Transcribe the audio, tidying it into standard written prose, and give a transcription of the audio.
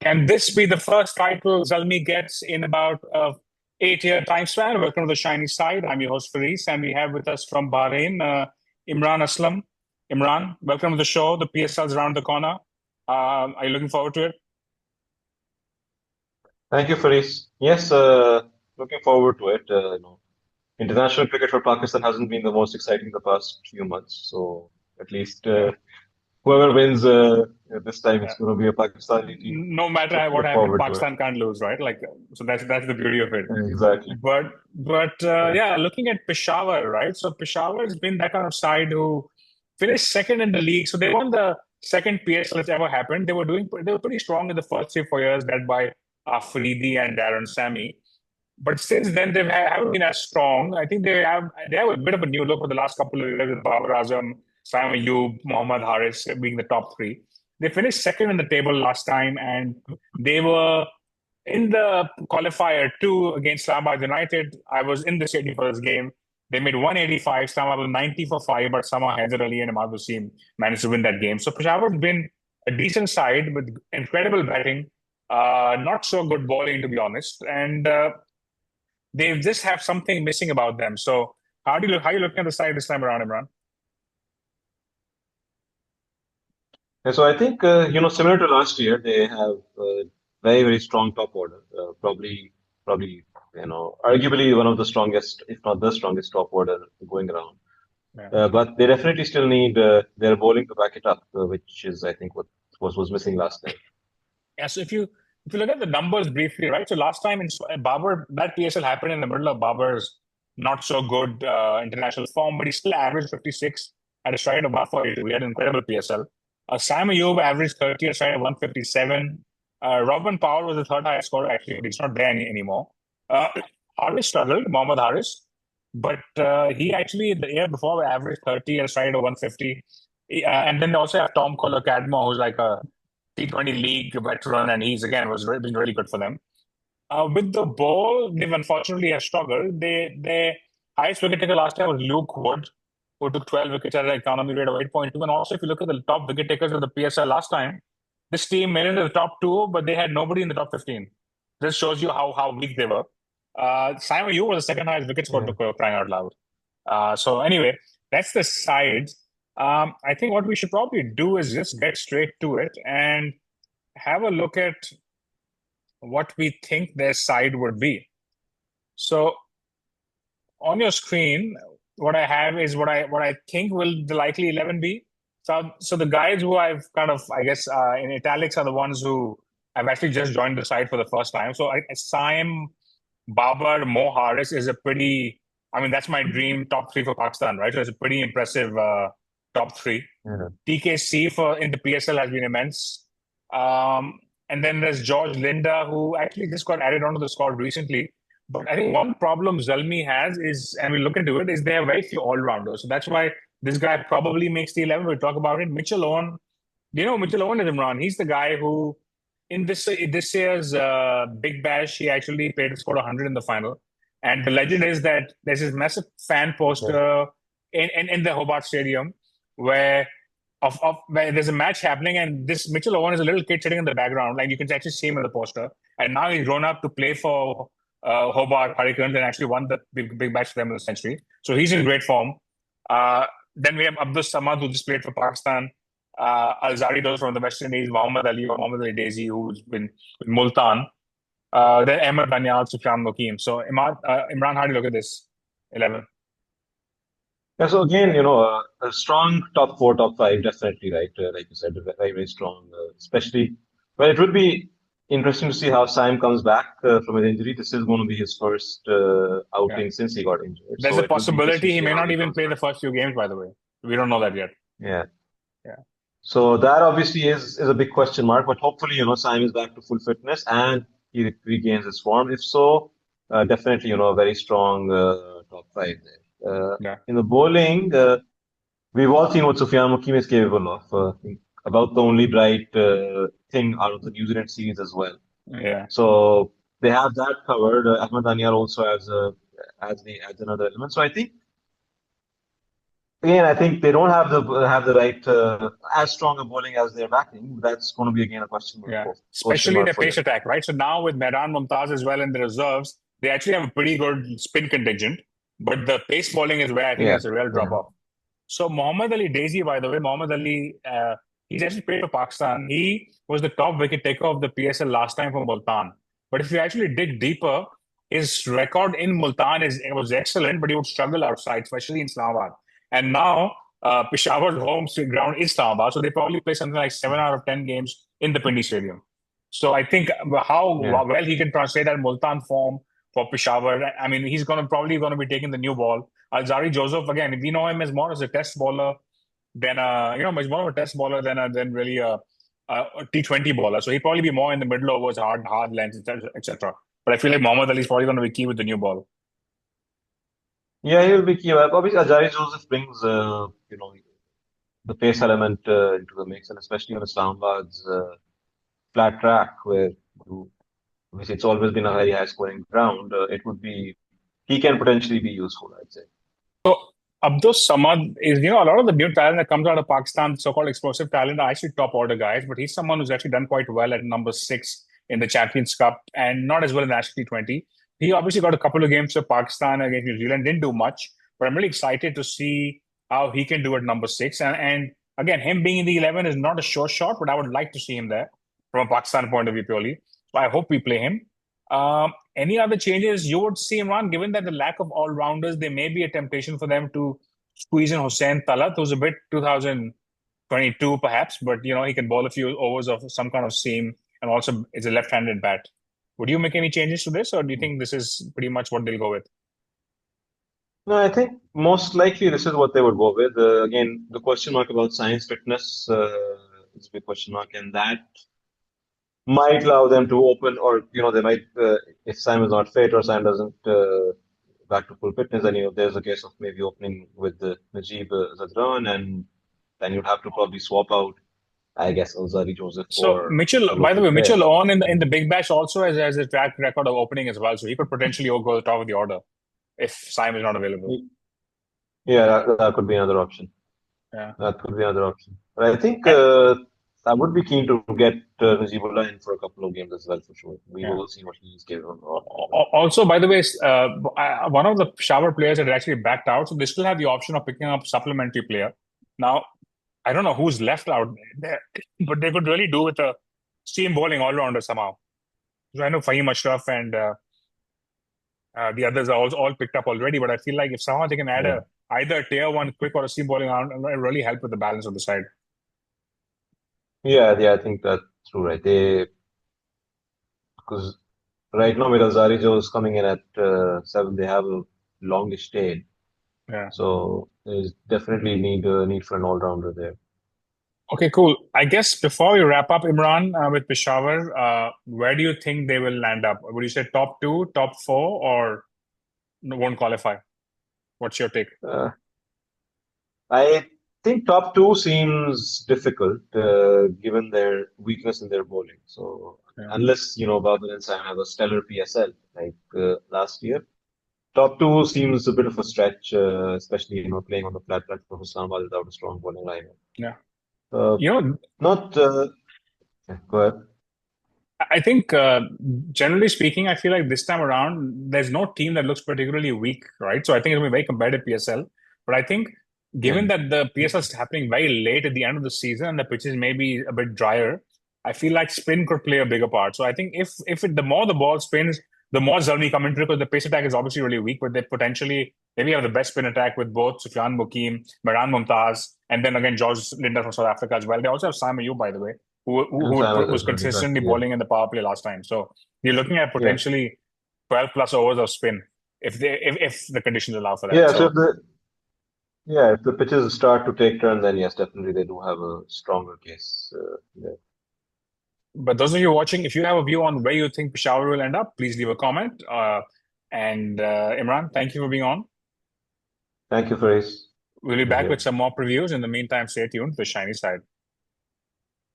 Can this be the first title Zalmi gets in about 8-year time span? Welcome to the shiny side. I'm your host, Faris, and we have with us from Bahrain, Imran Aslam. Imran, welcome to the show. The PSL's around the corner. Are you looking forward to it? Thank you, Faris. Yes, looking forward to it. International cricket for Pakistan hasn't been the most exciting the past few months. So at least Yeah. whoever wins this time, Yeah. it's going to be a Pakistani team. No matter what Look happens, forward to it. Pakistan can't lose, right? So that's the beauty of it. Exactly. But Yeah. yeah, looking at Peshawar, right? So Peshawar has been that kind of side who finished second in the league. So they won the second PSL that's ever happened. They were pretty strong in the first 3 4 years, led by Afridi and Darren Sammy. But since then haven't been as strong. I think they have a bit of a new look for the last couple of years with Babar Azam, Sam Ayub, Mohammad Haris being the top three. They finished second in the table last time, and they were in the qualifier two against Islamabad United. I was in the stadium for this game. They made 185. Islamabad was 90 for five, but somehow Haider Ali and Imad Wasim managed to win that game. So Peshawar's been a decent side with incredible batting, not so good bowling to be honest, and they just have something missing about them. So how are you looking at the side this time around, Imran? And so I think, similar to last year, they have very, very strong top order. Probably, arguably one of the strongest, if not the strongest top order going around. Yeah. But they definitely still need their bowling to back it up, which is, I think, what was missing last time. Yeah, so if you look at the numbers briefly, right? So last time in Babar, that PSL happened in the middle of Babar's not so good international form, but he still averaged 56 at a stride of 142. We had an incredible PSL. Sam Ayub averaged 30 at a stride of 157. Robin Powell was the third highest scorer, actually, but he's not there anymore. Uh, Harris struggled, Mohammad Harris, but he actually, the year before, averaged 30 at a stride of 150. And then they also have Tom Kohler Cadmore, who's like a T20 league veteran, and been really good for them. With the ball, they've unfortunately have struggled. Their highest wicket taker last time was Luke Wood, who took 12 wickets at an economy rate of 8.2. And also, if you look at the top wicket takers of the PSL last time, this team made it to the top two, but they had nobody in the top 15. This shows you how weak they were. Simon, you were the second highest wicket scorer Yeah. to crying out loud. So anyway, that's the sides. I think what we should probably do is just get straight to it and have a look at what we think their side would be. So on your screen, what I have is what I think will the likely 11 be. So the guys who I've kind of, I guess, in italics are the ones who have actually just joined the side for the first time. So Saim, Babar, Mo Haris is a pretty, I mean, that's my dream top three for Pakistan, right? So it's a pretty impressive top three. Yeah. TKC for in the PSL has been immense. Um, and then there's George Linda, who actually just got added onto the squad recently. But I think one problem Zalmi has is, and we look into it, is they have very few all-rounders. So that's why this guy probably makes the 11. We'll talk about it. Mitchell Owen, you know Mitchell Owen is Imran. He's the guy who, in this year's Big Bash, he actually played and scored 100 in the final. And the legend is that there's this massive fan Yeah. poster in the Hobart Stadium where where there's a match happening, and this Mitchell Owen is a little kid sitting in the background. Like you can actually see him in the poster. And now he's grown up to play for Hobart Hurricanes and actually won the big match for them in the century. So he's in great form. Uh, then we have Abdul Samad, who just played for Pakistan. Al Zaridos from the West Indies, Mohammad Ali Daisy, who's been with Multan. Then Ahmed Danyal, Sufyan Mukim. So Imran, how do you look at this 11? Yeah, so again, a strong top four, top five, definitely, right? Like you said, very, very strong, especially. Well, it would be interesting to see how Sam comes back from his injury. This is going to be his first Yeah. outing since he got injured. There's So a it will be interesting possibility to he see may how not he even comes play back. the first few games, by the way. We don't know that yet. Yeah. Yeah. So that obviously is a big question mark, but hopefully, Sam is back to full fitness and he regains his form. If so, definitely, a very strong top five there. Yeah. In the bowling, we've all seen what Sufyan Mukim is capable of. About the only bright thing out of the New Zealand series as well. Yeah. So they have that covered. Ahmed Danyal also adds another element. So I think again, I think they don't have the right as strong a bowling as they're backing. That's going to be again a Yeah, question especially mark the for pace them. attack, right? So now with Mehran Mumtaz as well in the reserves, they actually have a pretty good spin contingent, but the pace bowling is where I think Yeah, there's a real drop yeah, off. So Mohammad Ali Daisy, by the way, Mohammad Ali, he's actually played for Pakistan. He was the top wicket taker of the PSL last time for Multan. But if you actually dig deeper, his record in Multan was excellent, but he would struggle outside, especially in Islamabad. And now Peshawar's home ground is Islamabad, so they probably play something like 7 out of 10 games in the Pindi Stadium. So I think how yeah. well he can translate that Multan form for Peshawar. I mean, he's probably going to be taking the new ball. Alzari Joseph, again, we know him as more as a test bowler than much more of a test bowler than really a T20 bowler. So he'd probably be more in the middle overs, hard lengths, etc. But I feel like Mohammad Ali is probably going to be key with the new ball. Yeah, he will be key. Obviously, Ajari Joseph brings the pace element into the mix, and especially on Islamabad's flat track, where you, obviously it's always been a very high scoring ground. It would be he can potentially be useful, I'd say. So Abdus Samad is, a lot of the new talent that comes out of Pakistan, so-called explosive talent, are actually top order guys, but he's someone who's actually done quite well at number 6 in the Champions Cup and not as well in the National T20. He obviously got a couple of games for Pakistan against New Zealand, didn't do much, but I'm really excited to see how he can do at number 6. And again, him being in the 11 is not a sure shot, but I would like to see him there from a Pakistan point of view purely. So I hope we play him. Any other changes you would see, Imran, given that the lack of all rounders, there may be a temptation for them to squeeze in Hussain Talat, who's a bit 2022 perhaps, but he can bowl a few overs of some kind of seam and also it's a left handed bat. Would you make any changes to this, or do you think this is pretty much what they'll go with? No, I think most likely this is what they would go with. Again, the question mark about science fitness is a big question mark, and that might allow them to open, or they might, if Simon's not fit or Simon doesn't back to full fitness, then there's a case of maybe opening with the Najib Zadran, and then you'd have to probably swap out, I guess, Alzari Joseph So for Mitchell, a by the local way, player. Mitchell on in the Big Bash also has a track record of opening as well, so he could potentially go to the top of the order if Simon is not available. Yeah, that could be another option. Yeah. That could be another option. But I think And- I would be keen to get Najibullah in for a couple of games as well, for sure. We yeah. will see what he's given. Also, by the way, one of the shower players had actually backed out, so they still have the option of picking up supplementary player. Now, I don't know who's left out there, but they could really do with a seam bowling all rounder somehow. So I know Fahim Ashraf and the others are all picked up already, but I feel like if somehow they can add Yeah. either a tier one quick or a seam bowling round, it'll really help with the balance of the side. Yeah, I think that's true, right? Because right now with Azari Joe's coming in at 7, they have a longish tail. Yeah. So there's definitely need for an all-rounder there. Okay, cool. I guess before we wrap up, Imran, with Peshawar, where do you think they will land up? Would you say top 2, top 4, or won't qualify? What's your take? I think top 2 seems difficult given their weakness in their bowling. So Yeah. unless, Babar and Sam have a stellar PSL like last year, top 2 seems a bit of a stretch, especially, playing on the flat platform of Islamabad without a strong bowling lineup. Yeah. Uh, You know, not, yeah, go ahead. I think generally speaking, I feel like this time around, there's no team that looks particularly weak, right? So I think it'll be very competitive PSL. But I think Yeah. given that the PSL is happening very late at the end of the season and the pitches may be a bit drier, I feel like spin could play a bigger part. So I think the more the ball spins, the more Zalmi come into it because the pace attack is obviously really weak, but they potentially maybe have the best spin attack with both Sufyan Mukim, Mehran Mumtaz, and then again George Linder from South Africa as well. They also have Simon Yu, by the way And who Sam was as well, consistently exactly. Yeah. bowling in the power play last time. So you're looking at Yeah. potentially 12 plus overs of spin if the conditions allow for that. Yeah. So So if the pitches start to take turn, then yes, definitely they do have a stronger case there. but those of you watching, if you have a view on where you think Peshawar will end up, please leave a comment. And Imran, thank you for being on. Thank you, Faris. We'll be back Yeah. with some more previews. In the meantime, stay tuned for Shiny Side.